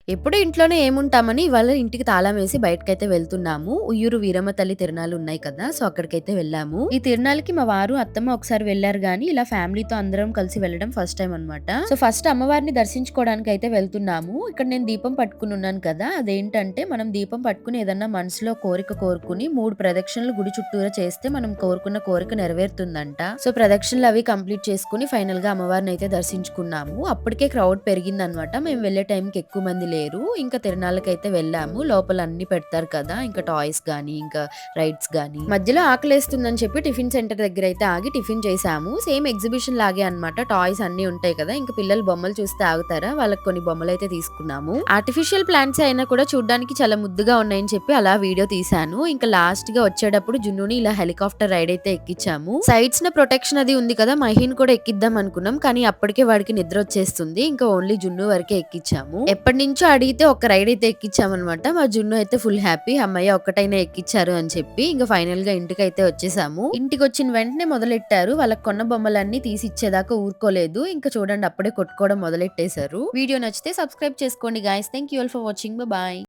ఎప్పుడు ఇంట్లోనే ఏముంటామని ఇవాళ ఇంటికి తాళం వేసి బయటకైతే వెళ్తున్నాము. ఉయ్యూరు వీరమ్మ తల్లి తిరునాళ్ళు ఉన్నాయి కదా! సో, అక్కడికైతే వెళ్ళాము. ఈ తిరునాళ్ళకి మా వారు, అత్తమ్మ ఒకసారి వెళ్లారు గానీ, ఇలా ఫ్యామిలీతో అందరం కలిసి వెళ్ళడం ఫస్ట్ టైమ్ అనమాట. సో, ఫస్ట్ అమ్మవారిని దర్శించుకోవడానికైతే వెళ్తున్నాము. ఇక్కడ నేను దీపం పట్టుకునున్నాను కదా! అదేంటంటే మనం దీపం పట్టుకుని ఏదన్నా మనసులో కోరిక కోరుకుని 3 ప్రదక్షిణలు గుడి చుట్టూరా చేస్తే మనం కోరుకున్న కోరిక నెరవేరుతుందంట. సో, ప్రదక్షిణలు అవి కంప్లీట్ చేసుకొని ఫైనల్‌గా అమ్మవారినైతే దర్శించుకున్నాము. అప్పటికే క్రౌడ్ పెరిగిందనమాట. మేము వెళ్ళే టైంకి ఎక్కువ మంది లేరు. ఇంకా తిరునాళ్ళకైతే వెళ్ళాము. లోపల అన్ని పెడతారు కదా! ఇంకా టాయ్స్ గానీ, ఇంకా రైడ్స్ గానీ. మధ్యలో ఆకలేస్తుందని చెప్పి టిఫిన్ సెంటర్ దగ్గర అయితే ఆగి టిఫిన్ చేశాము. సేమ్ ఎగ్జిబిషన్ లాగే అన్నమాట. టాయ్స్ అన్నీ ఉంటాయి కదా! ఇంకా పిల్లలు బొమ్మలు చూస్తే ఆగుతారా? వాళ్ళకి కొన్ని బొమ్మలైతే తీసుకున్నాము. ఆర్టిఫిషియల్ ప్లాంట్స్ అయినా కూడా చూడ్డానికి చాలా ముద్దుగా ఉన్నాయని చెప్పి అలా వీడియో తీశాను. ఇంకా లాస్ట్‌గా వచ్చేటప్పుడు జున్నుని ఇలా హెలికాప్టర్ రైడ్ అయితే ఎక్కించాము. సైడ్స్‌న ప్రొటెక్షన్ అది ఉంది కదా! మహీన్ కూడా ఎక్కిద్దాం అనుకున్నాం. కానీ అప్పటికే వాడికి నిద్ర వచ్చేస్తుంది. ఇంకా ఓన్లీ జున్ను వరకే ఎక్కించాము. ఎప్పటినుంచో అడిగితే ఒక రైడ్ అయితే ఎక్కించామనమాట. మా జున్ను అయితే ఫుల్ హ్యాపీ. హమ్మయ్య! ఒక్కటైనా ఎక్కిచ్చారు అని చెప్పి. ఇంక ఫైనల్‌గా ఇంటికైతే వచ్చేసాము. ఇంటికొచ్చిన వెంటనే మొదలెట్టారు. వాళ్ళకి కొన్న బొమ్మలన్నీ తీసి ఇచ్చేదాకా ఊరుకోలేదు. ఇంకా చూడండి అప్పుడే కొట్టుకోవడం మొదలెట్టేశారు. వీడియో నచ్చితే సబ్స్క్రైబ్ చేసుకోండి guys. Thank you all for watching. Bye.